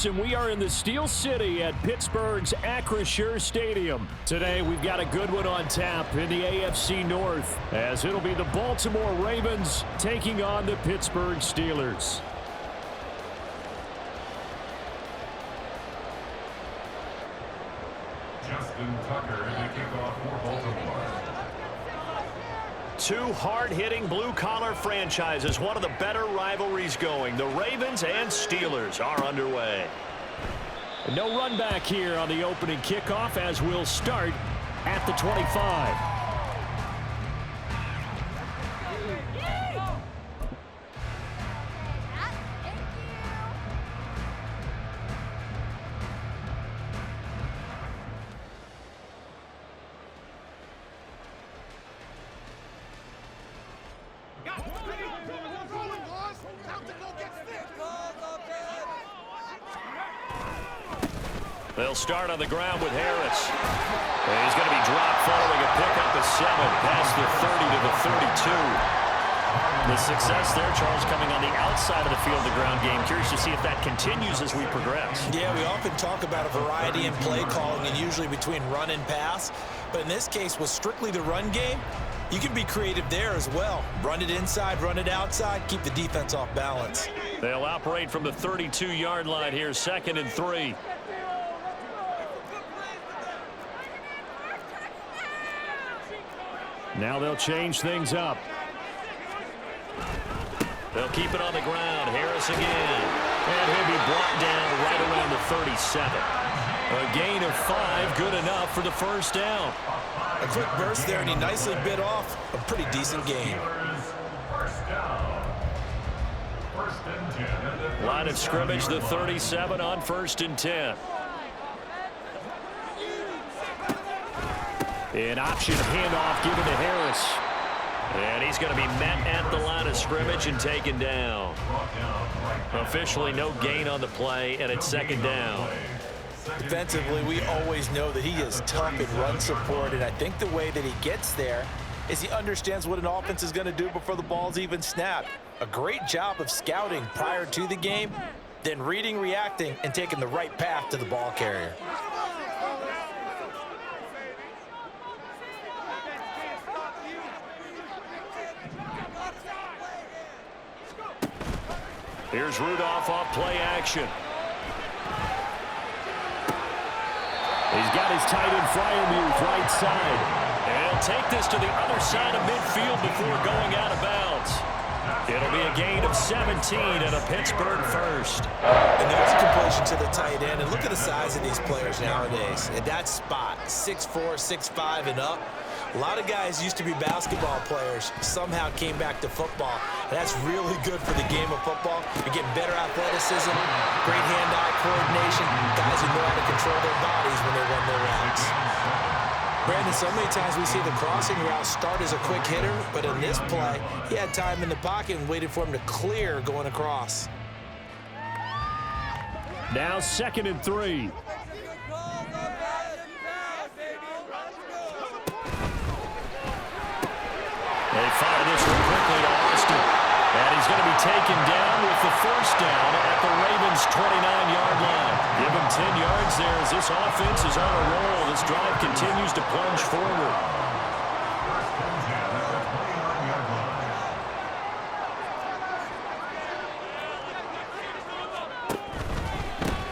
And we are in the Steel City at Pittsburgh's Acrisure Stadium. Today, we've got a good one on tap in the AFC North, as it'll be the Baltimore Ravens taking on the Pittsburgh Steelers. Justin Tucker in the kickoff for Baltimore. Two hard-hitting blue-collar franchises, one of the better rivalries going. The Ravens and Steelers are underway. No run back here on the opening kickoff, as we'll start at the 25. They'll start on the ground with Harris. And he's going to be dropped following a pickup of 7 past the 30 to the 32. The success there, Charles, coming on the outside of the field, the ground game. Curious to see if that continues as we progress. Yeah, we often talk about a variety in play calling and usually between run and pass. But in this case, with strictly the run game, you can be creative there as well. Run it inside, run it outside, keep the defense off balance. They'll operate from the 32-yard line here, 2nd and 3. Now they'll change things up. They'll keep it on the ground. Harris again. And he'll be brought down right around the 37. A gain of 5, good enough for the first down. A quick burst there, and he nicely bit off a pretty decent gain. Line of scrimmage, the 37 on 1st and 10. An option handoff given to Harris. And he's going to be met at the line of scrimmage and taken down. Officially no gain on the play, and it's 2nd down. Defensively, we always know that he is tough in run support, and I think the way that he gets there is he understands what an offense is going to do before the ball's even snapped. A great job of scouting prior to the game, then reading, reacting, and taking the right path to the ball carrier. Here's Rudolph off play action. He's got his tight end Freiermuth right side. And he'll take this to the other side of midfield before going out of bounds. It'll be a gain of 17 and a Pittsburgh first. And there's a completion to the tight end. And look at the size of these players nowadays. At that spot, 6'4", 6'5", and up. A lot of guys used to be basketball players, somehow came back to football. And that's really good for the game of football. You're getting better athleticism, great hand-eye coordination, guys who know how to control their bodies when they run their routes. Brandon, so many times we see the crossing route start as a quick hitter, but in this play, he had time in the pocket and waited for him to clear going across. Now 2nd and 3. They fire this one quickly to Austin. And he's going to be taken down with the first down at the Ravens' 29-yard line. Give him 10 yards there as this offense is on a roll. This drive continues to plunge forward.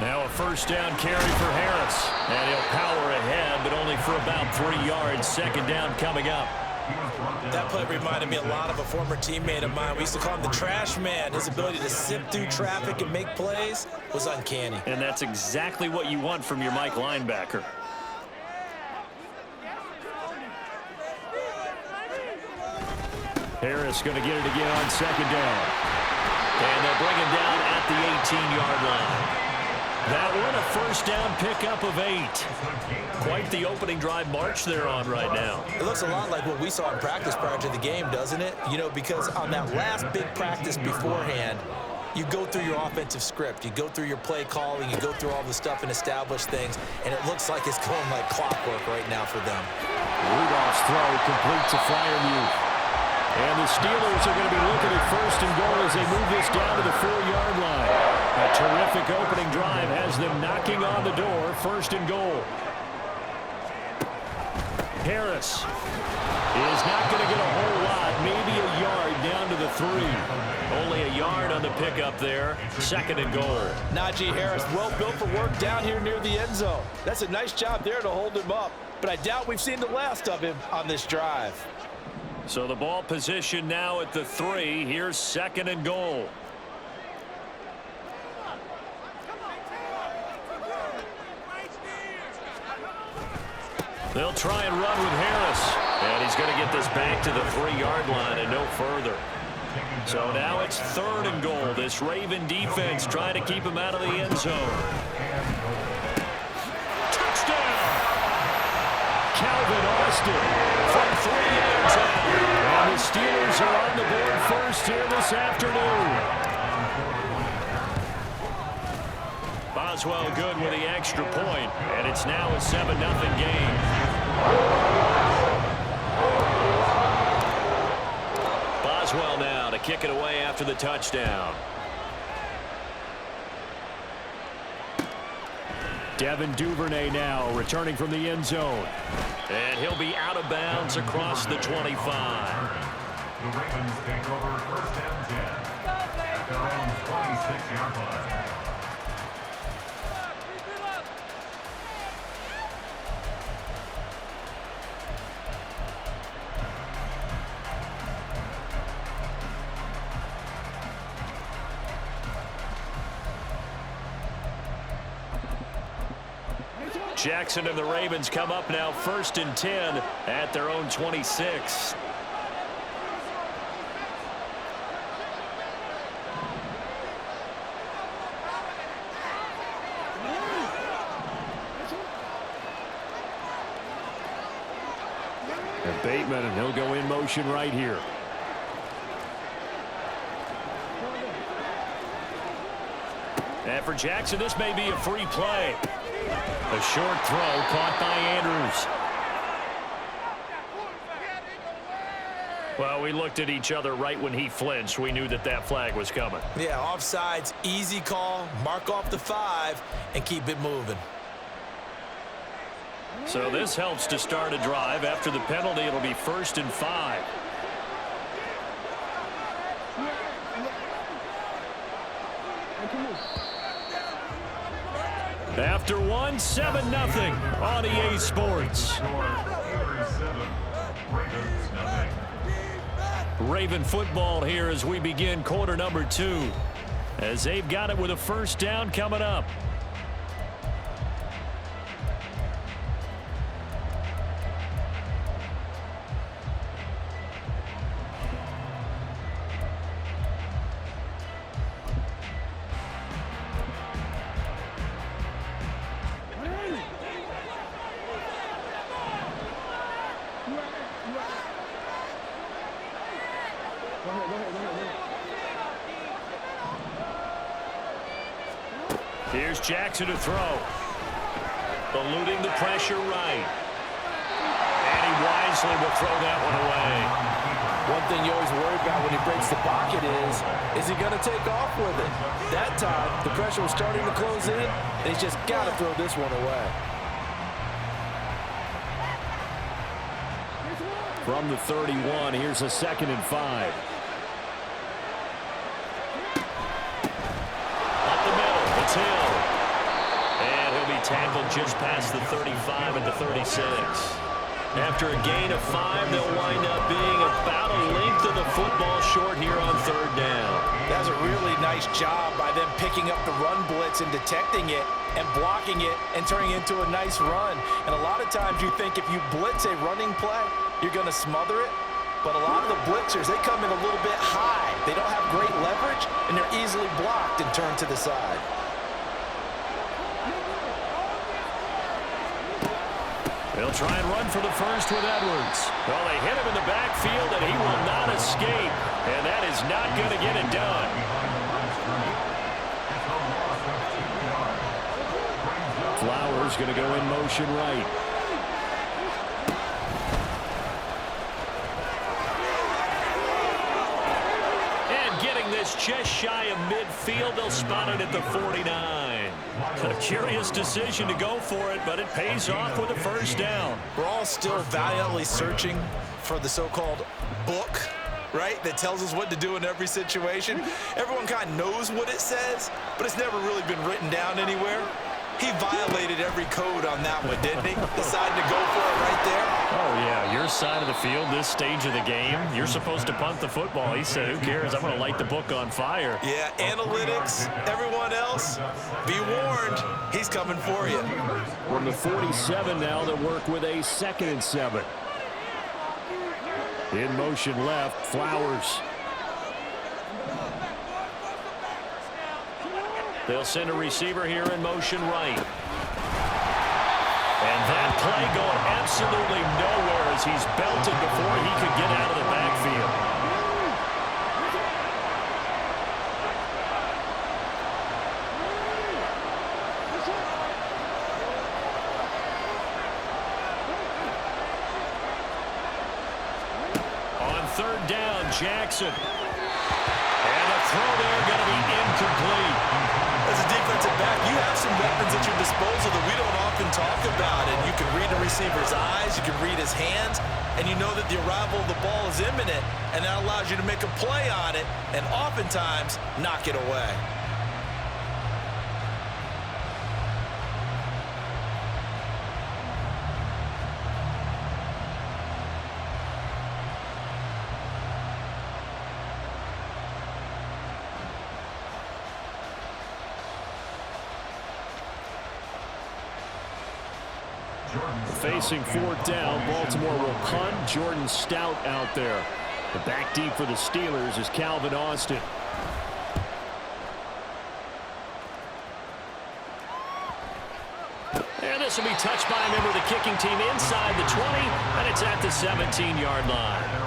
Now a first down carry for Harris. And he'll power ahead, but only for about 3 yards. 2nd down coming up. That play reminded me a lot of a former teammate of mine. We used to call him the trash man. His ability to sift through traffic and make plays was uncanny. And that's exactly what you want from your Mike linebacker. Harris going to get it again on 2nd down. And they'll bring him down at the 18-yard line. That one a first down pickup of 8. Quite the opening drive march they're on right now. It looks a lot like what we saw in practice prior to the game, doesn't it? You know, because on that last big practice beforehand, you go through your offensive script, you go through your play calling, you go through all the stuff and establish things, and it looks like it's going like clockwork right now for them. Rudolph's throw complete to Freiermuth. And the Steelers are going to be looking at 1st and goal as they move this down to the 4-yard line. A terrific opening drive has them knocking on the door. First and goal. Harris is not going to get a whole lot, maybe a yard down to the 3. Only a yard on the pickup there. Second and goal. Najee Harris, well built for work down here near the end zone. That's a nice job there to hold him up, but I doubt we've seen the last of him on this drive. So the ball position now at the 3. Here's second and goal. They'll try and run with Harris. And he's going to get this back to the 3-yard line and no further. So now it's third and goal. This Raven defense trying to keep him out of the end zone. Touchdown! Calvin Austin from 3 yards out. And the Steelers are on the board first here this afternoon. Boswell good with the extra point, and it's now a 7-0 game. Boswell now to kick it away after the touchdown. Devin Duvernay now returning from the end zone. And he'll be out of bounds across the 25. The Ravens take over first and 10 at their own 26-yard line. Jackson and the Ravens come up now first and 10 at their own 26. And Bateman, and he'll go in motion right here. And for Jackson, this may be a free play. A short throw caught by Andrews. Well, we looked at each other right when he flinched. We knew that that flag was coming. Yeah, offsides, easy call, mark off the 5, and keep it moving. So this helps to start a drive. After the penalty, it'll be first and 5. After one, 7-0 on EA Sports. Raven football here as we begin quarter number 2. As they've got it with a first down coming up. Here's Jackson to throw. Eluding the pressure right. And he wisely will throw that one away. One thing you always worry about when he breaks the pocket is he going to take off with it? That time, the pressure was starting to close in, and he's just got to throw this one away. From the 31, here's a second and 5. Up the middle, it's Hill. And he'll be tackled just past the 35 at the 36. After a gain of 5, they'll wind up being about a length of the football short here on third down. That was a really nice job by them picking up the run blitz and detecting it and blocking it and turning it into a nice run. And a lot of times you think if you blitz a running play, you're going to smother it. But a lot of the blitzers, they come in a little bit high. They don't have great leverage, and they're easily blocked and turned to the side. They'll try and run for the first with Edwards. Well, they hit him in the backfield, and he will not escape. And that is not going to get it done. Flowers going to go in motion right. And getting this just shy of midfield. They'll spot it at the 49. A curious decision to go for it, but it pays off with a first down. We're all still valiantly searching for the so-called book, right, that tells us what to do in every situation. Everyone kind of knows what it says, but it's never really been written down anywhere. He violated every code on that one, didn't he? Decided to go for it right there. Oh, yeah, your side of the field, this stage of the game, you're supposed to punt the football. He said, who cares? I'm going to light the book on fire. Yeah, analytics, everyone else, be warned, he's coming for you. From the 47 now, they'll work with a 2nd and 7. In motion left, Flowers. They'll send a receiver here in motion right. And that play going absolutely nowhere as he's belted before he could get out of the backfield. On 3rd down, Jackson. And a throw there going to be incomplete. As a defensive back, you have some weapons at your disposal that we don't often talk about. And you can read the receiver's eyes, you can read his hands, and you know that the arrival of the ball is imminent, and that allows you to make a play on it and oftentimes knock it away. Facing 4th down, Baltimore will punt. Jordan Stout out there. The back deep for the Steelers is Calvin Austin. And this will be touched by a member of the kicking team inside the 20, and it's at the 17-yard line.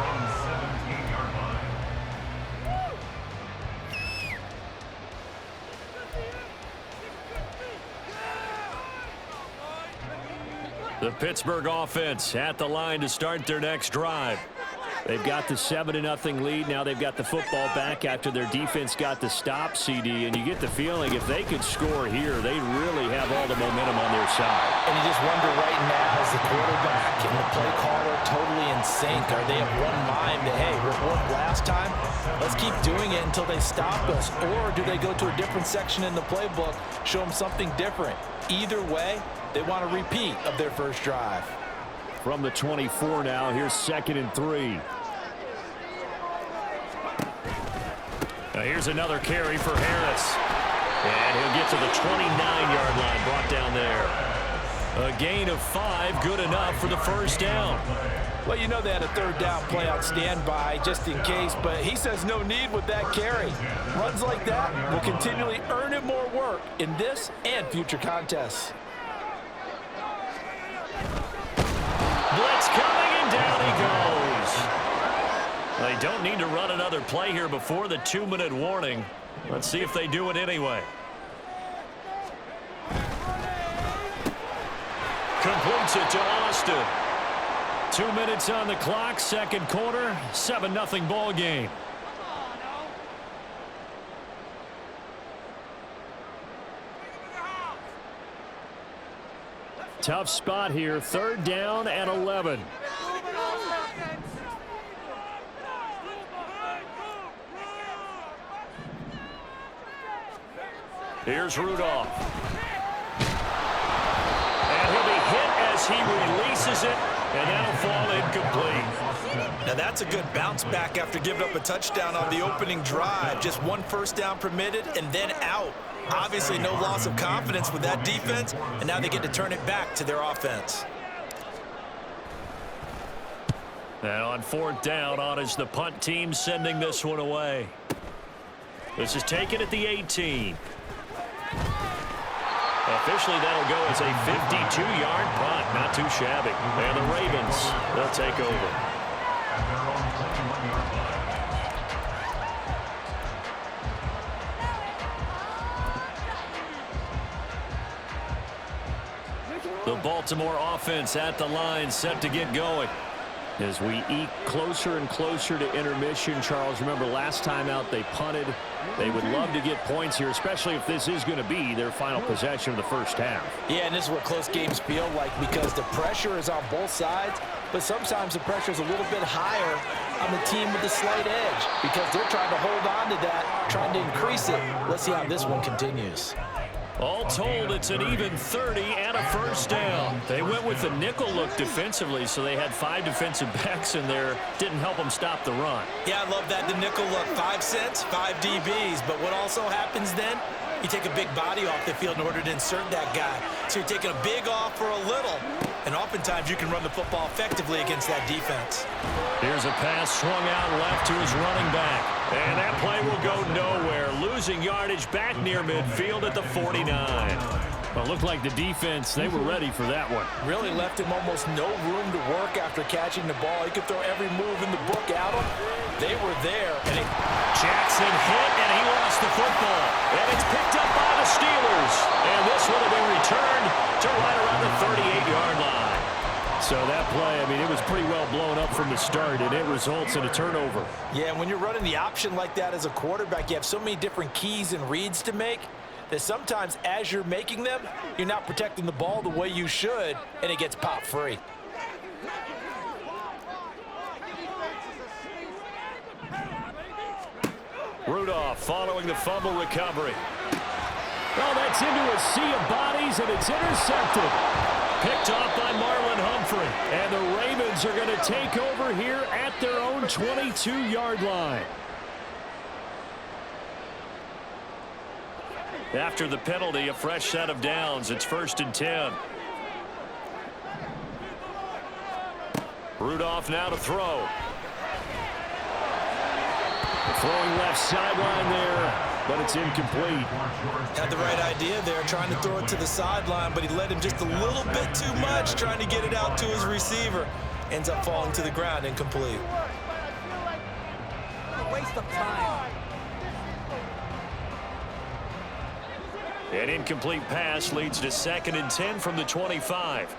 The Pittsburgh offense at the line to start their next drive. They've got the 7-0 lead. Now they've got the football back after their defense got the stop, CD. And you get the feeling if they could score here, they really have all the momentum on their side. And you just wonder right now, is the quarterback and the play caller totally in sync? Are they of one mind that, hey, what worked last time? Let's keep doing it until they stop us. Or do they go to a different section in the playbook, show them something different? Either way, they want a repeat of their first drive. From the 24 now, here's 2nd and 3. Now here's another carry for Harris. And he'll get to the 29-yard line, brought down there. A gain of 5, good enough for the first down. Well, you know they had a 3rd down play on standby just in case, but he says no need with that carry. Runs like that will continually earn him more work in this and future contests. Blitz coming, and down he goes. They don't need to run another play here before the 2-minute warning. Let's see if they do it anyway. Completes it to Austin. 2 minutes on the clock, 2nd quarter, 7-0 ball game. Tough spot here, 3rd down and 11. Here's Rudolph. And he'll be hit as he releases it, and that'll fall incomplete. Now that's a good bounce back after giving up a touchdown on the opening drive. Just 1 first down permitted and then out. Obviously no loss of confidence with that defense, and now they get to turn it back to their offense. And on 4th down, on is the punt team sending this one away. This is taken at the 18. Officially, that'll go as a 52-yard punt. Not too shabby. And the Ravens, they'll take over. The Baltimore offense at the line, set to get going. As we eke closer and closer to intermission, Charles, remember last time out they punted. They would love to get points here, especially if this is going to be their final possession of the first half. Yeah, and this is what close games feel like because the pressure is on both sides, but sometimes the pressure is a little bit higher on the team with the slight edge because they're trying to hold on to that, trying to increase it. Let's see how this one continues. All told, it's an even 30 and a first down. They went with the nickel look defensively, so they had 5 defensive backs in there. Didn't help them stop the run. Yeah, I love that, the nickel look. 5 cents, 5 DBs. But what also happens then, you take a big body off the field in order to insert that guy. So you're taking a big off for a little. And oftentimes you can run the football effectively against that defense. Here's a pass swung out left to his running back. And that play will go nowhere. Losing yardage back near midfield at the 49. Well, it looked like the defense, they were ready for that one. Really left him almost no room to work after catching the ball. He could throw every move in the book at him. They were there. And Jackson hit, and he lost the football. And it's picked up by the Steelers. And this will have been returned to right around the 38-yard line. So that play, I mean, it was pretty well blown up from the start, and it results in a turnover. Yeah, when you're running the option like that as a quarterback, you have so many different keys and reads to make that sometimes as you're making them, you're not protecting the ball the way you should, and it gets popped free. Rudolph following the fumble recovery. Well, that's into a sea of bodies, and it's intercepted. Picked off by Marlon Humphrey. And the Ravens are going to take over here at their own 22-yard line. After the penalty, a fresh set of downs. It's 1st and 10. Rudolph now to throw. Throwing left sideline there, but it's incomplete. Had the right idea there, trying to throw it to the sideline, but he led him just a little bit too much, trying to get it out to his receiver. Ends up falling to the ground, incomplete. Waste of time. An incomplete pass leads to 2nd and 10 from the 25.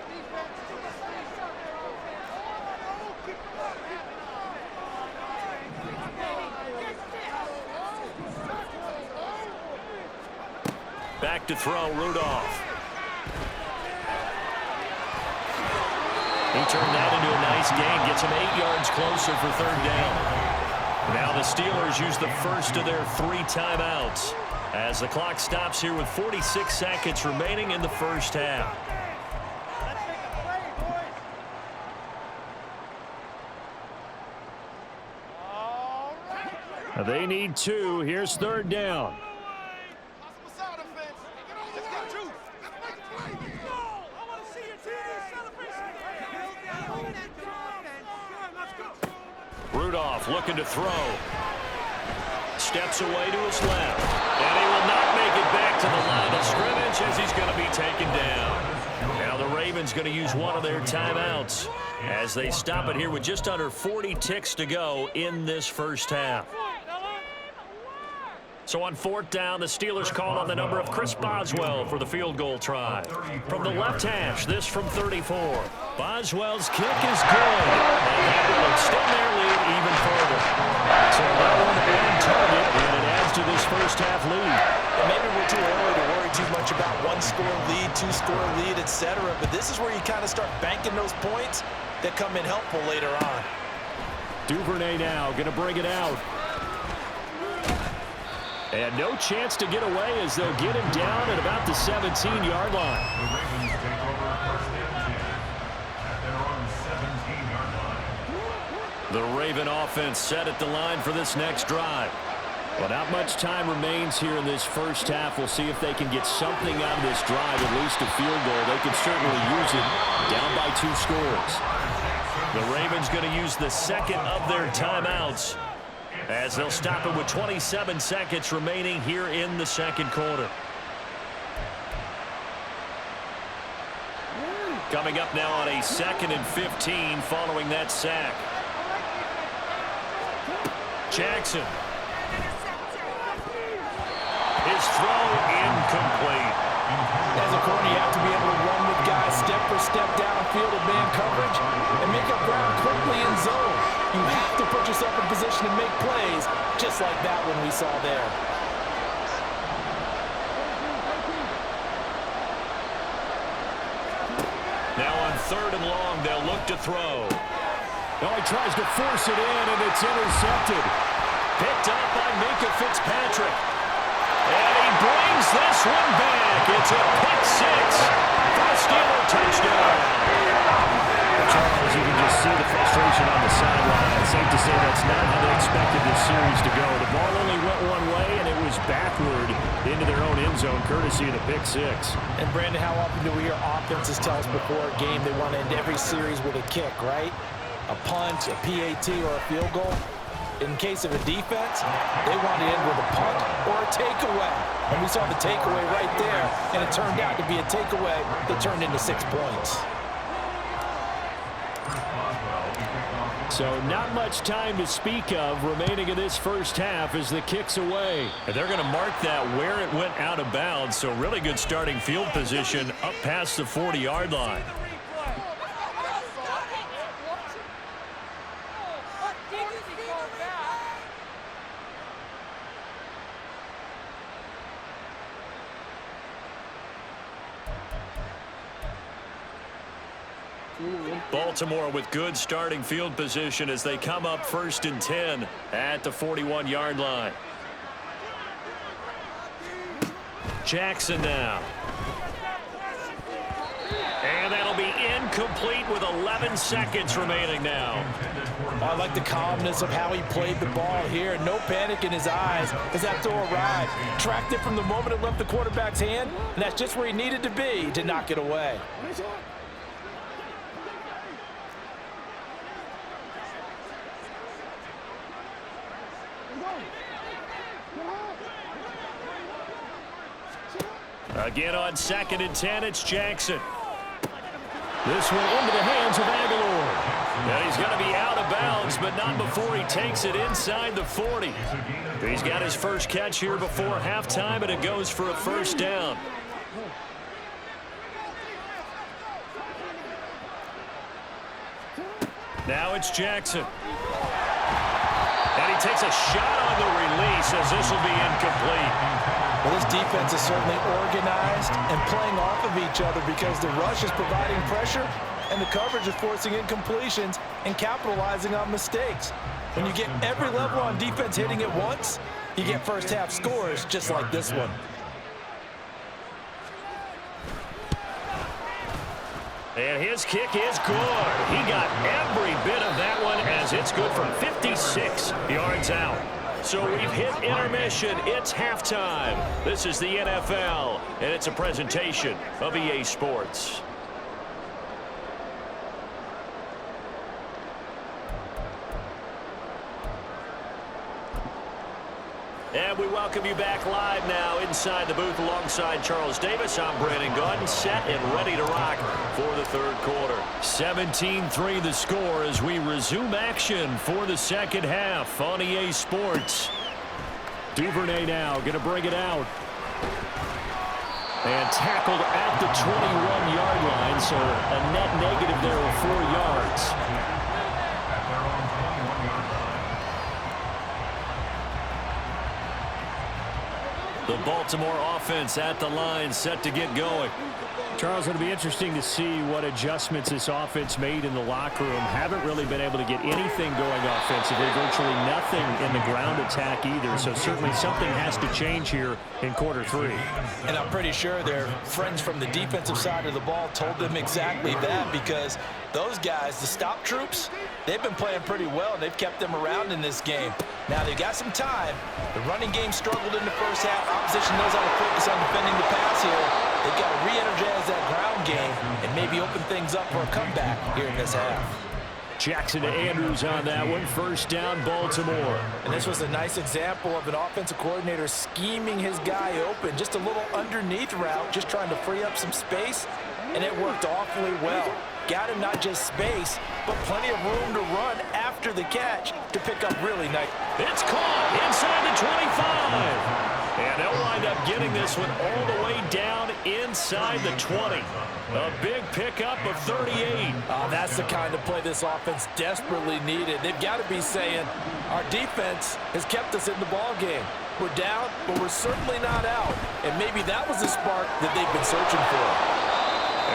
Back to throw, Rudolph. He turned that into a nice gain. Gets him 8 yards closer for 3rd down. Now the Steelers use the first of their 3 timeouts as the clock stops here with 46 seconds remaining in the first half. They need 2. Here's 3rd down. Rudolph looking to throw. Steps away to his left. And he will not make it back to the line of scrimmage as he's going to be taken down. Now the Ravens going to use one of their timeouts as they stop it here with just under 40 ticks to go in this first half. So on 4th down, the Steelers call on the number of Chris Boswell for the field goal try. From the left hash, this from 34. Boswell's kick is good. And that will extend their lead even further. So that one on target, and it adds to this first half lead. And maybe we're too early to worry too much about 1-score lead, 2-score lead, etc. But this is where you kind of start banking those points that come in helpful later on. Duvernay now going to bring it out. And no chance to get away as they'll get him down at about the 17-yard line. The Ravens take over 1st and 10 at their own 17-yard line. The Raven offense set at the line for this next drive. Well, not much time remains here in this first half. We'll see if they can get something out of this drive, at least a field goal. They can certainly use it down by 2 scores. The Ravens going to use the 2nd of their timeouts as they'll stop it with 27 seconds remaining here in the 2nd quarter. Coming up now on a 2nd and 15 following that sack. Jackson. His throw incomplete. As a corner, you have to be able to run with guys step for step downfield in man coverage and make up ground quickly in zone. You have to put yourself in position to make plays, just like that one we saw there. Now on 3rd and long, they'll look to throw. Oh, he tries to force it in, and it's intercepted. Picked up by Minka Fitzpatrick. And he brings this one back. It's a pick six. First Steeler touchdown. Charles, you can just see the frustration on the sideline. It's safe to say that's not how they expected this series to go. The ball only went one way, and it was backward into their own end zone, courtesy of the pick six. And, Brandon, how often do we hear offenses tell us before a game they want to end every series with a kick, right? A punt, a PAT, or a field goal? In case of a defense, they want to end with a punt or a takeaway. And we saw the takeaway right there, and it turned out to be a takeaway that turned into 6 points. So not much time to speak of remaining in this first half as the kick's away. And they're going to mark that where it went out of bounds, so really good starting field position up past the 40-yard line. Baltimore with good starting field position as they come up 1st and 10 at the 41-yard line. Jackson now. And that'll be incomplete with 11 seconds remaining now. I like the calmness of how he played the ball here. No panic in his eyes as that throw arrived. Tracked it from the moment it left the quarterback's hand, and that's just where he needed to be to knock it away. Again on 2nd and 10, it's Jackson. This one into the hands of Aguilar. And he's going to be out of bounds, but not before he takes it inside the 40. He's got his first catch here before halftime, and it goes for a first down. Now it's Jackson. And he takes a shot on the release as this will be incomplete. Well, this defense is certainly organized and playing off of each other because the rush is providing pressure and the coverage is forcing incompletions and capitalizing on mistakes. When you get every level on defense hitting at once, you get first half scores just like this one. And his kick is good. He got every bit of that one as it's good from 56 yards out. So we've hit intermission. It's halftime. This is the NFL, and it's a presentation of EA Sports. And we welcome you back live now inside the booth alongside Charles Davis. I'm Brandon Gaudin, set and ready to rock for the 3rd quarter. 17-3 the score as we resume action for the 2nd half on EA Sports. Duvernay now going to bring it out. And tackled at the 21-yard line, so a net negative there of 4 yards. The Baltimore offense at the line, set to get going. Charles, it'll be interesting to see what adjustments this offense made in the locker room. Haven't really been able to get anything going offensively, virtually nothing in the ground attack either. So certainly something has to change here in quarter 3. And I'm pretty sure their friends from the defensive side of the ball told them exactly that, because those guys, the stop troops, they've been playing pretty well. They've kept them around in this game. Now they've got some time. The running game struggled in the first half. Opposition knows how to focus on defending the pass here. They've got to re-energize that ground game and maybe open things up for a comeback here in this half. Jackson to Andrews on that one. First down, Baltimore. And this was a nice example of an offensive coordinator scheming his guy open. Just a little underneath route, just trying to free up some space, and it worked awfully well. Got him not just space, but plenty of room to run after the catch to pick up really nice. It's caught inside the 25. And they'll wind up getting this one all the way down inside the 20. A big pickup of 38. That's the kind of play this offense desperately needed. They've got to be saying, our defense has kept us in the ball game. We're down, but we're certainly not out. And maybe that was the spark that they've been searching for.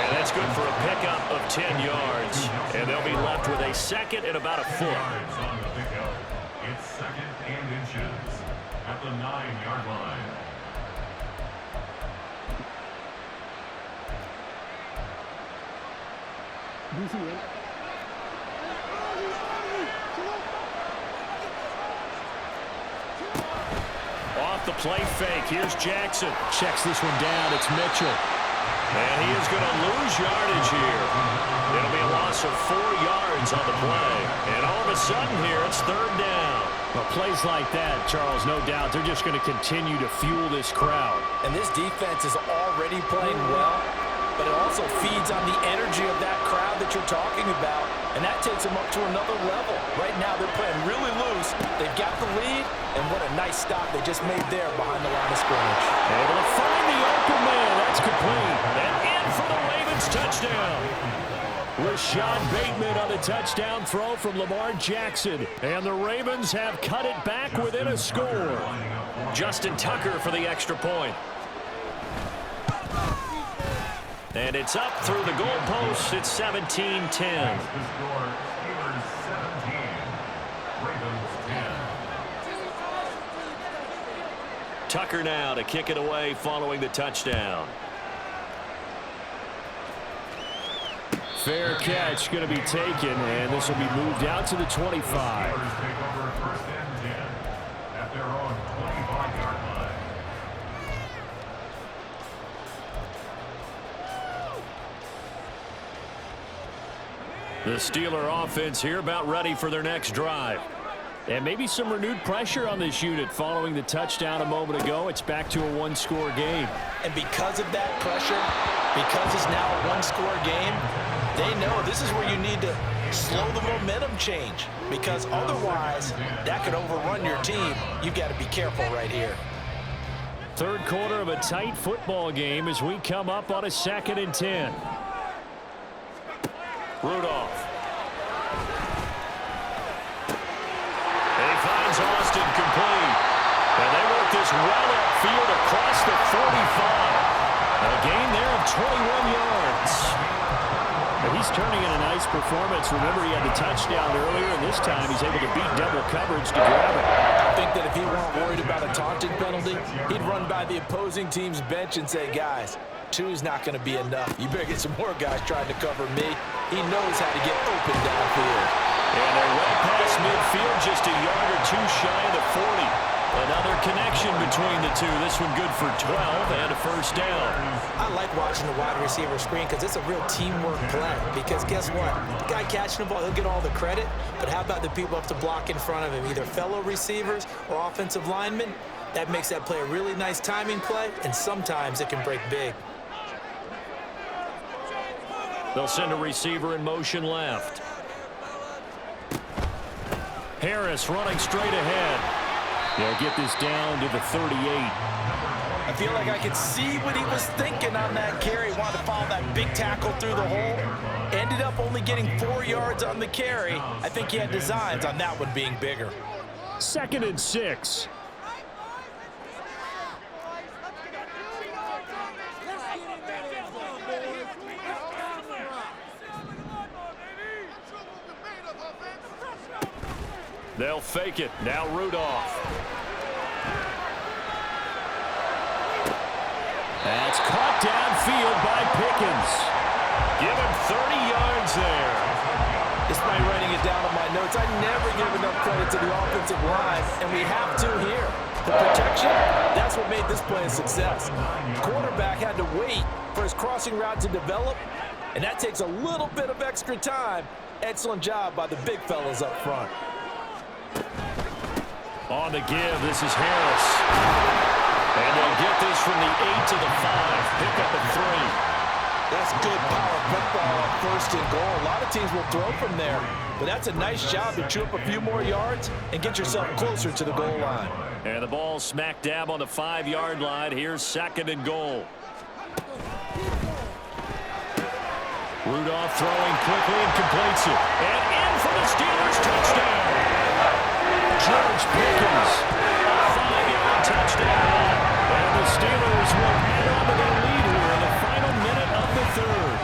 And that's good for a pickup of 10 yards. And they'll be left with a second and about a foot. On the pickup. It's second and inches at the 9-yard line. Off the play fake. Here's Jackson. Checks this one down. It's Mitchell. And he is going to lose yardage here. It'll be a loss of 4 yards on the play. And all of a sudden here, it's third down. Well, plays like that, Charles, no doubt, they're just going to continue to fuel this crowd. And this defense is already playing well, but it also feeds on the energy of that crowd that you're talking about, and that takes them up to another level. Right now, they're playing really loose. They've got the lead, and what a nice stop they just made there behind the line of scrimmage. Able to find the open man. That's complete. And in for the Ravens touchdown. Rashad Bateman on the touchdown throw from Lamar Jackson. And the Ravens have cut it back within a score. Justin Tucker for the extra point. And it's up through the goalpost. It's 17-10. The score, Steelers 17, Ravens 10. Tucker now to kick it away following the touchdown. Fair catch going to be taken, and this will be moved out to the 25. Steelers take over first and 10 at their own 25-yard line. The Steeler offense here about ready for their next drive. And maybe some renewed pressure on this unit following the touchdown a moment ago. It's back to a one-score game. And because of that pressure, because it's now a one-score game, they know this is where you need to slow the momentum change, because otherwise that could overrun your team. You've got to be careful right here. Third quarter of a tight football game as we come up on a 2nd and 10. Rudolph. And he finds Austin complete. And they work this well upfield across the 45. A gain there of 21 yards. And he's turning in a nice performance. Remember, he had the touchdown earlier, and this time he's able to beat double coverage to grab it. I think that if he weren't worried about a taunting penalty, he'd run by the opposing team's bench and say, guys, 2 is not going to be enough. You better get some more guys trying to cover me. He knows how to get open downfield. And they're right past midfield, just a yard or 2 shy of the 40. Another connection between the two. This one good for 12 and a first down. I like watching the wide receiver screen because it's a real teamwork play. Because guess what? The guy catching the ball, he'll get all the credit. But how about the people up to block in front of him, either fellow receivers or offensive linemen? That makes that play a really nice timing play, and sometimes it can break big. They'll send a receiver in motion left. Harris running straight ahead. They'll get this down to the 38. I feel like I could see what he was thinking on that carry. Wanted to follow that big tackle through the hole. Ended up only getting 4 yards on the carry. I think he had designs on that one being bigger. 2nd and 6. They'll fake it. Now Rudolph. That's caught downfield by Pickens. Give him 30 yards there. Despite writing it down on my notes, I never give enough credit to the offensive line, and we have to here. The protection, that's what made this play a success. Quarterback had to wait for his crossing route to develop, and that takes a little bit of extra time. Excellent job by the big fellas up front. On the give, this is Harris. And they'll get this from the 8 to the 5. Pick up a 3. That's good power football on 1st and goal. A lot of teams will throw from there, but that's a nice job to chew up a few more yards and get yourself closer to the goal line. And the ball smack dab on the 5-yard line. Here's 2nd and goal. Rudolph throwing quickly and completes it. And in for the Steelers touchdown. George Pickens, a 5-yard touchdown. And the Steelers will add on to their lead here in the final minute of the 3rd.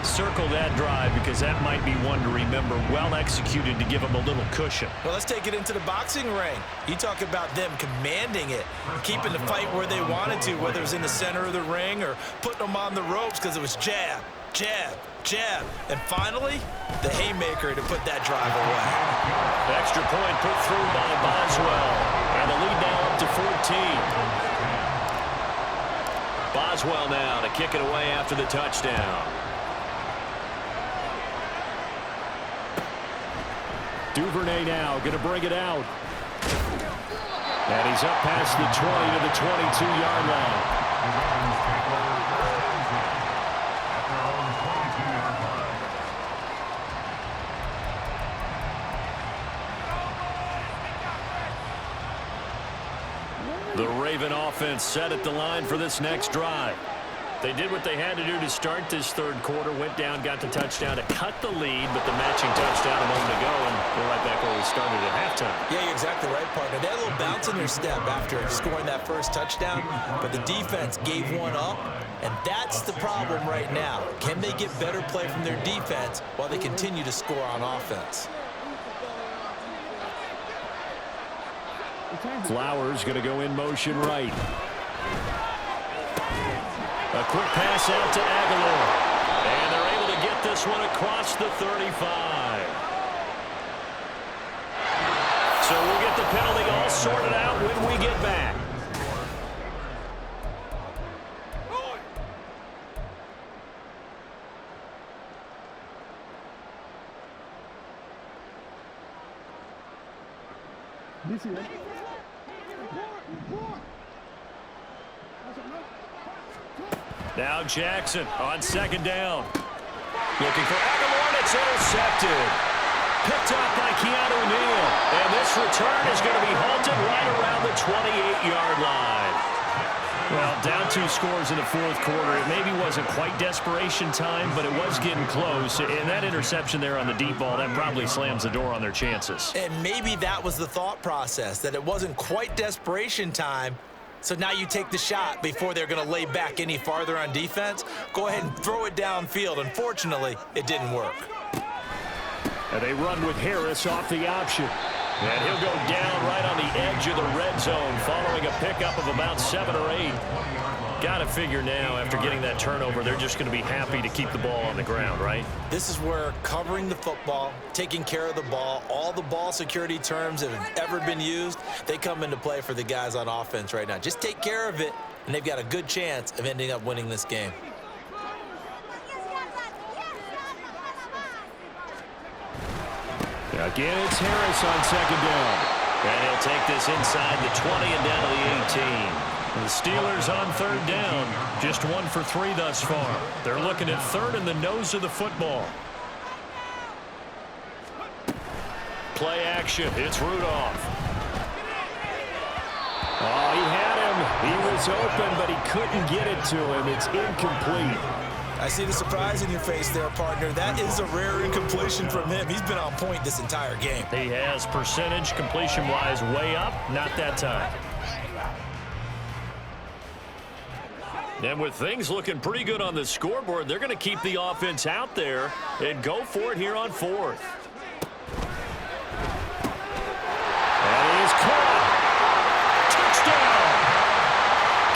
Circle that drive because that might be one to remember. Well executed to give them a little cushion. Well, let's take it into the boxing ring. You talk about them commanding it, keeping the fight where they wanted to, whether it was in the center of the ring or putting them on the ropes because it was jab, jab, jab. And finally, the haymaker to put that drive away. Extra point put through by Boswell. And the lead now up to 14. Boswell now to kick it away after the touchdown. Duvernay now going to bring it out. And he's up past the 20 to the 22-yard line. The Raven offense set at the line for this next drive. They did what they had to do to start this 3rd quarter, went down, got the touchdown to cut the lead, but the matching touchdown a moment ago, and we're right back where we started at halftime. Yeah, you're exactly right, partner. They had a little bounce in their step after scoring that first touchdown, but the defense gave one up, and that's the problem right now. Can they get better play from their defense while they continue to score on offense? Flowers going to go in motion right. A quick pass out to Aguilar. And they're able to get this one across the 35. So we'll get the penalty all sorted out when we get back. Now Jackson on 2nd down. Looking for Aguilar, it's intercepted. Picked up by Keanu Neal. And this return is going to be halted right around the 28-yard line. Well, down 2 scores in the 4th quarter. It maybe wasn't quite desperation time, but it was getting close. And that interception there on the deep ball, that probably slams the door on their chances. And maybe that was the thought process, that it wasn't quite desperation time. So now you take the shot before they're going to lay back any farther on defense. Go ahead and throw it downfield. Unfortunately, it didn't work. And they run with Harris off the option. And he'll go down right on the edge of the red zone following a pickup of about 7 or 8. Got to figure now, after getting that turnover, they're just going to be happy to keep the ball on the ground, right? This is where covering the football, taking care of the ball, all the ball security terms that have ever been used, they come into play for the guys on offense right now. Just take care of it, and they've got a good chance of ending up winning this game. Again, it's Harris on 2nd down. And he'll take this inside the 20 and down to the 18. The Steelers on 3rd down, just 1 for 3 thus far. They're looking at 3rd in the nose of the football. Play action, it's Rudolph. Oh, he had him. He was open, but he couldn't get it to him. It's incomplete. I see the surprise in your face there, partner. That is a rare incompletion from him. He's been on point this entire game. He has percentage completion-wise way up, not that time. And with things looking pretty good on the scoreboard, they're going to keep the offense out there and go for it here on 4th. And he is caught. Touchdown!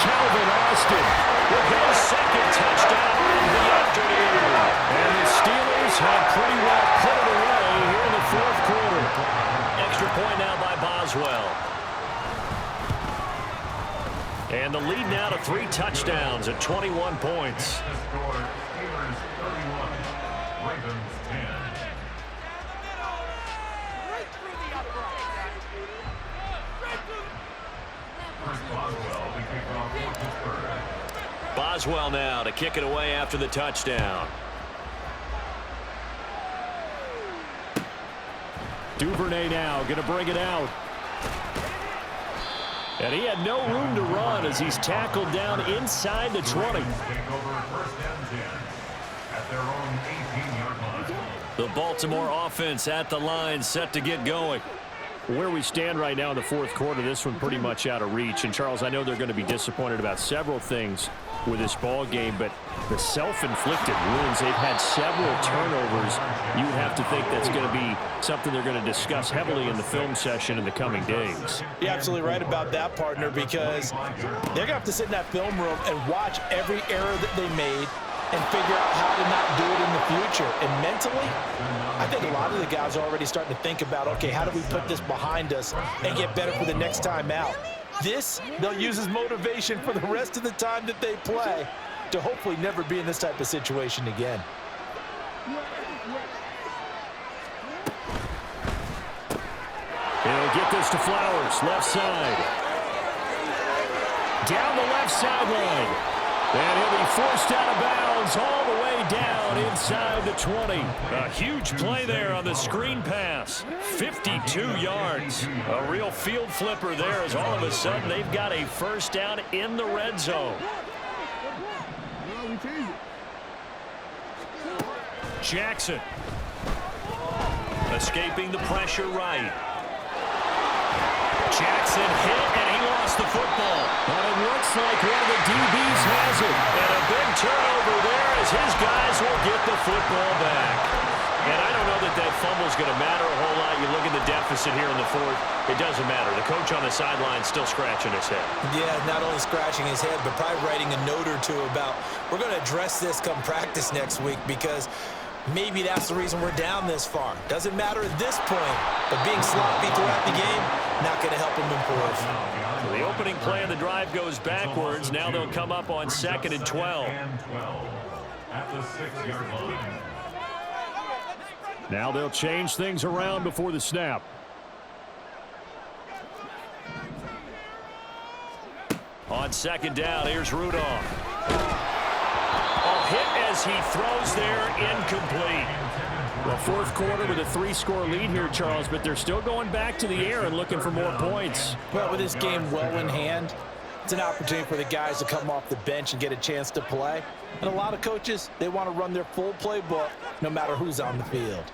Calvin Austin with his 2nd touchdown of the afternoon. And the Steelers have pretty well put it away here in the 4th quarter. Extra point now by Boswell. And the lead now to 3 touchdowns at 21 points. Steelers 31, Ravens 10. First Boswell to kick off for Pittsburgh. Boswell now to kick it away after the touchdown. Duvernay now going to bring it out. And he had no room to run as he's tackled down inside the 20. Take over first and 10 at their own 18-yard line. The Baltimore offense at the line, set to get going. Where we stand right now in the fourth quarter, this one pretty much out of reach. And, Charles, I know they're going to be disappointed about several things with this ball game, but the self-inflicted wounds, they've had several turnovers. You have to think that's going to be something they're going to discuss heavily in the film session in the coming days. You're absolutely right about that, partner, because they're going to have to sit in that film room and watch every error that they made and figure out how to not do it in the future. And mentally, I think a lot of the guys are already starting to think about, okay, how do we put this behind us and get better for the next time out? This, they'll use as motivation for the rest of the time that they play to hopefully never be in this type of situation again. He'll get this to Flowers, left side. Down the left sideline. And he'll be forced out of bounds all the way down inside the 20. A huge play there on the screen pass. 52 yards. A real field flipper there as all of a sudden they've got a first down in the red zone. Jackson. Escaping the pressure right. Jackson hit, and he lost the football. But it looks like one of the DBs has it. And a big turnover there as his guys will get the football back. And I don't know that that fumble is going to matter a whole lot. You look at the deficit here in the fourth, it doesn't matter. The coach on the sideline still scratching his head. Yeah, not only scratching his head, but probably writing a note or two about, we're going to address this come practice next week, because maybe that's the reason we're down this far. Doesn't matter at this point, but being sloppy throughout the game, not going to help him improve. So the opening play of the drive goes backwards. Now they'll come up on 2nd and 12. At the 6-yard line. Now they'll change things around before the snap. On 2nd down, here's Rudolph. Hit as he throws there, incomplete. Well, fourth quarter with a 3-score lead here, Charles, but they're still going back to the air and looking for more points. Well, with this game well in hand, it's an opportunity for the guys to come off the bench and get a chance to play. And a lot of coaches, they want to run their full playbook no matter who's on the field.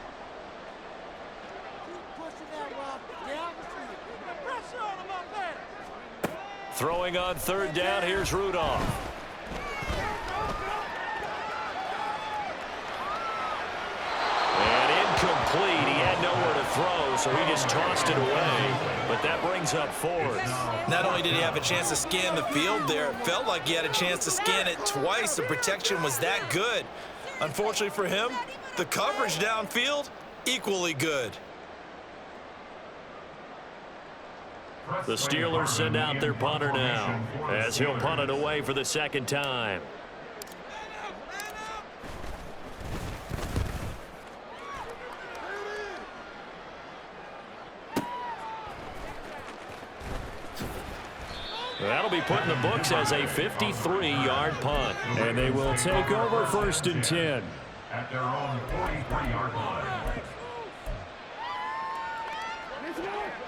Throwing on 3rd down, here's Rudolph. Complete. He had nowhere to throw, so he just tossed it away. But that brings up 4th. Not only did he have a chance to scan the field there, it felt like he had a chance to scan it twice. The protection was that good. Unfortunately for him, the coverage downfield, equally good. The Steelers send out their punter now as he'll punt it away for the 2nd time. That'll be put in the books as a 53-yard punt. And they will take over 1st and 10. At their own 43-yard line.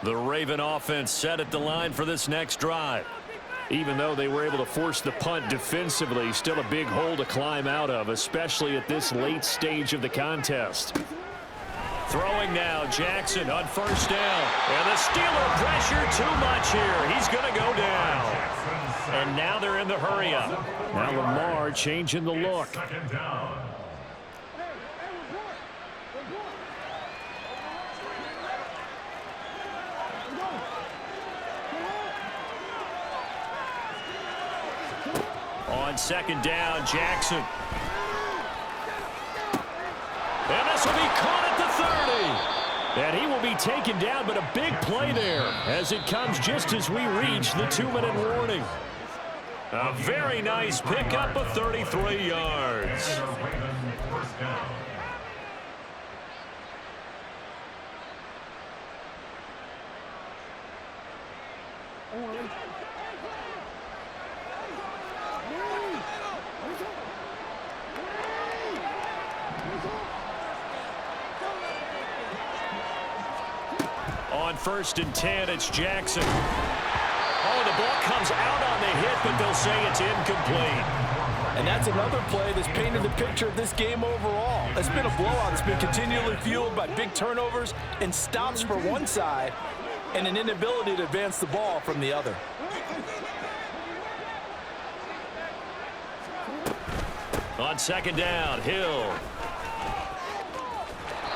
The Raven offense set at the line for this next drive. Even though they were able to force the punt defensively, still a big hole to climb out of, especially at this late stage of the contest. Throwing now, Jackson on 1st down. And the Steeler pressure too much here. He's going to go down. And now they're in the hurry-up. Now Lamar changing the look. 2nd down. On 2nd down, Jackson. And this will be caught at the 30. And he will be taken down, but a big play there as it comes just as we reach the 2-minute warning. A very nice pickup of 33 yards. 1st and 10. It's Jackson. Oh, the ball comes out on the hit, but they'll say it's incomplete. And that's another play that's painted the picture of this game overall. It's been a blowout. It's been continually fueled by big turnovers and stops for one side and an inability to advance the ball from the other. On 2nd down, Hill.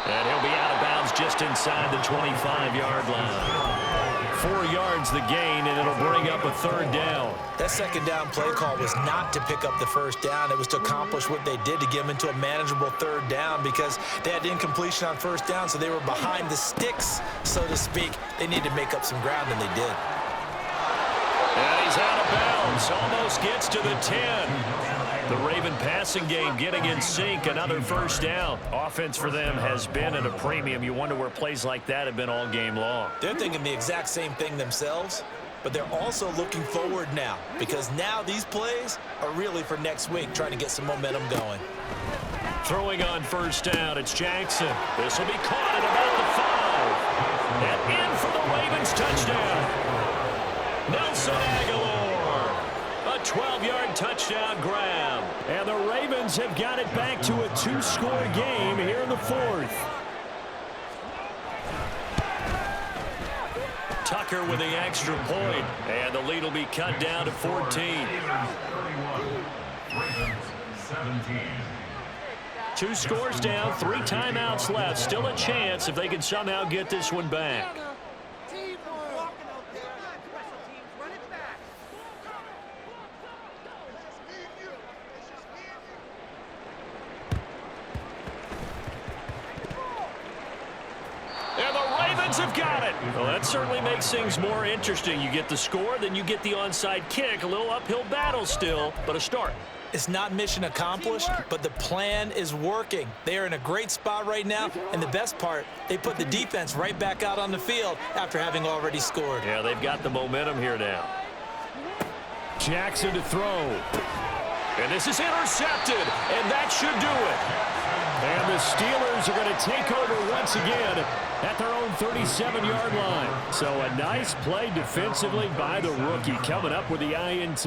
And he'll be out of bounds just inside the 25-yard line. 4 yards the gain, and it'll bring up a 3rd down. That 2nd down play call was not to pick up the 1st down. It was to accomplish what they did to get them into a manageable 3rd down because they had incompletion on 1st down, so they were behind the sticks, so to speak. They needed to make up some ground, and they did. And he's out of bounds. Almost gets to the 10. The Raven passing game getting in sync. Another 1st down. Offense for them has been at a premium. You wonder where plays like that have been all game long. They're thinking the exact same thing themselves, but they're also looking forward now because now these plays are really for next week, trying to get some momentum going. Throwing on 1st down, it's Jackson. This will be caught at about the 5. And in for the Ravens touchdown. Nelson Aguilar. A 12-yard touchdown grab. And the Ravens have got it back to a 2-score game here in the 4th. Tucker with the extra point. And the lead will be cut down to 14. 31. Ravens 17. 2 scores down, 3 timeouts left. Still a chance if they can somehow get this one back. Have got it. Well, that certainly makes things more interesting. You get the score, then you get the onside kick. A little uphill battle still, but a start. It's not mission accomplished, but the plan is working. They are in a great spot right now, and the best part, they put the defense right back out on the field after having already scored. Yeah, they've got the momentum here now. Jackson to throw. And this is intercepted, and that should do it. And the Steelers are going to take over once again at their own 37-yard line. So a nice play defensively by the rookie coming up with the INT.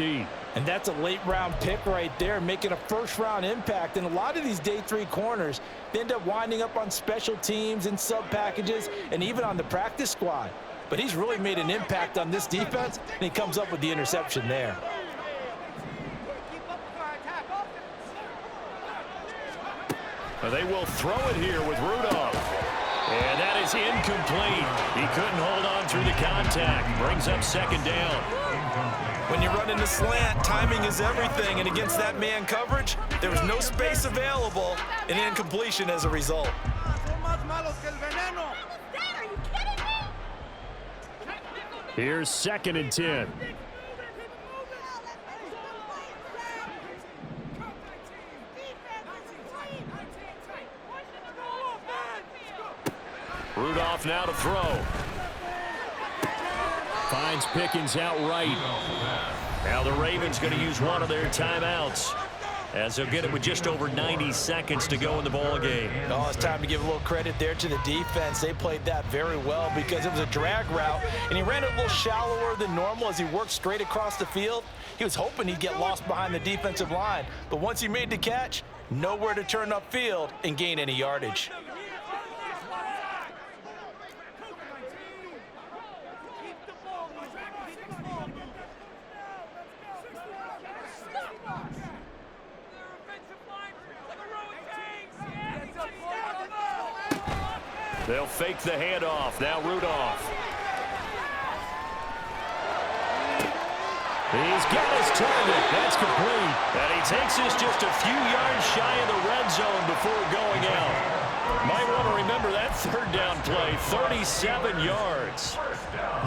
And that's a late-round pick right there, making a first-round impact. And a lot of these day 3 corners, they end up winding up on special teams and sub-packages and even on the practice squad. But he's really made an impact on this defense, and he comes up with the interception there. They will throw it here with Rudolph. And that is incomplete. He couldn't hold on through the contact. Brings up 2nd down. When you run in the slant, timing is everything. And against that man coverage, there was no space available, and incompletion as a result. Here's 2nd and 10. Rudolph now to throw. Finds Pickens outright. Now the Ravens going to use one of their timeouts, as they'll get it with just over 90 seconds to go in the ball game. Oh, it's time to give a little credit there to the defense. They played that very well because it was a drag route, and he ran it a little shallower than normal as he worked straight across the field. He was hoping he'd get lost behind the defensive line, but once he made the catch, nowhere to turn upfield and gain any yardage. They'll fake the handoff. Now Rudolph. He's got his target. That's complete. And he takes this just a few yards shy of the red zone before going out. Might want to remember that 3rd down play, 37 yards.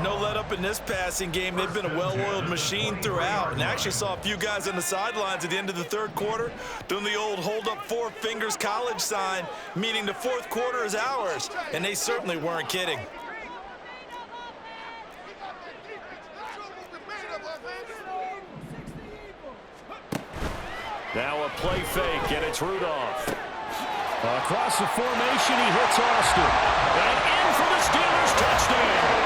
No let up in this passing game. They've been a well-oiled machine throughout. And actually saw a few guys on the sidelines at the end of the 3rd quarter doing the old hold up 4 fingers college sign, meaning the 4th quarter is ours. And they certainly weren't kidding. Now a play fake, and it's Rudolph. Across the formation, he hits Austin. And in for the Steelers touchdown.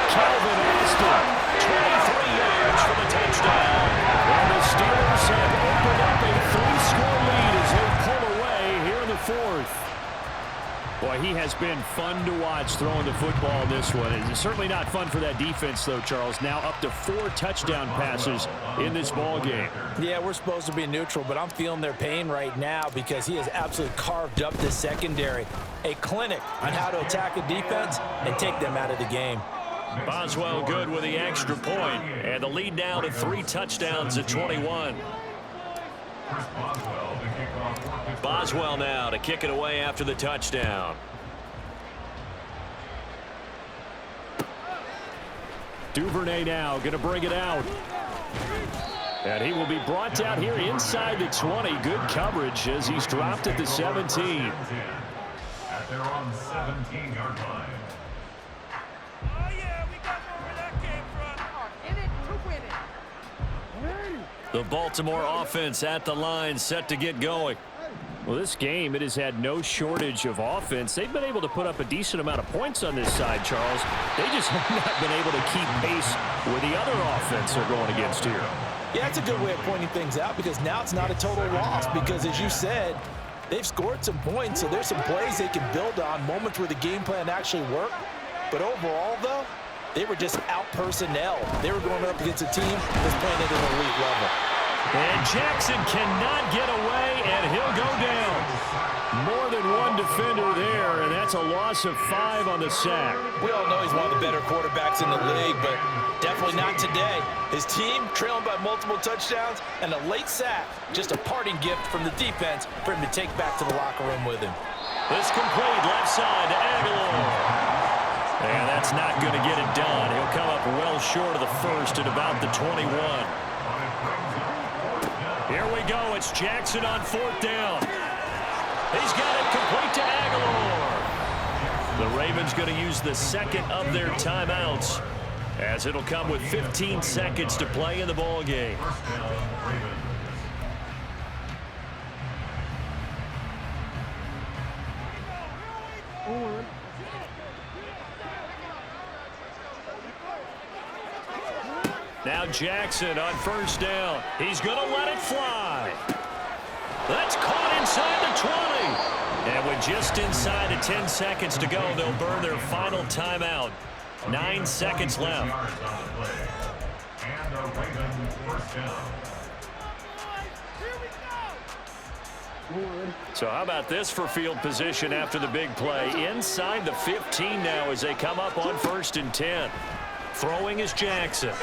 Calvin Austin, 23 yards for the touchdown. And the Steelers have opened up a 3-score lead as they pull away here in the fourth. Boy, he has been fun to watch throwing the football in this one. It's certainly not fun for that defense, though, Charles. Now up to 4 touchdown passes in this ball game. Yeah, we're supposed to be neutral, but I'm feeling their pain right now because he has absolutely carved up the secondary. A clinic on how to attack a defense and take them out of the game. Boswell good with the extra point, and the lead now to 3 touchdowns at 21. Boswell now to kick it away after the touchdown. Duvernay now going to bring it out. And he will be brought down here inside the 20. Good coverage as he's dropped at the 17. At their own 17-yard line. Oh, yeah, we got where that came from. In it to win it. The Baltimore offense at the line, set to get going. Well, this game, it has had no shortage of offense. They've been able to put up a decent amount of points on this side, Charles. They just have not been able to keep pace with the other offense they're going against here. Yeah, that's a good way of pointing things out because now it's not a total loss because, as you said, they've scored some points, so there's some plays they can build on, moments where the game plan actually worked. But overall, though, they were just out-personnel. They were going up against a team that's playing at an elite level. And Jackson cannot get away, and he'll go down. More than one defender there, and that's a loss of 5 on the sack. We all know he's one of the better quarterbacks in the league, but definitely not today. His team trailing by multiple touchdowns and a late sack, just a parting gift from the defense for him to take back to the locker room with him. It's complete left side to Aguilar. And that's not going to get it done. He'll come up well short of the first at about the 21. Here we go. It's Jackson on 4th down. He's got it complete to Aguilar. The Ravens going to use the second of their timeouts as it'll come with 15 seconds to play in the ball game. Now Jackson on 1st down. He's going to let it fly. That's caught inside the 20. And with just inside of 10 seconds to go, they'll burn their final timeout. 9 seconds left. And a Ravens first down. So how about this for field position after the big play? Inside the 15 now as they come up on 1st and 10. Throwing is Jackson.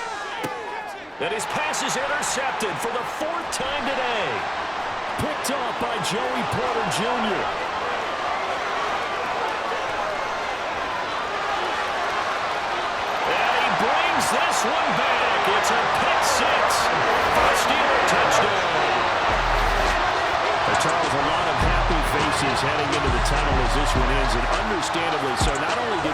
And his pass is intercepted for the 4th time today. Picked up by Joey Porter Jr. And he brings this one back. It's a pick 6 for a Steeler touchdown. Charles, a lot of happy faces heading into the tunnel as this one ends, and understandably so. Not only did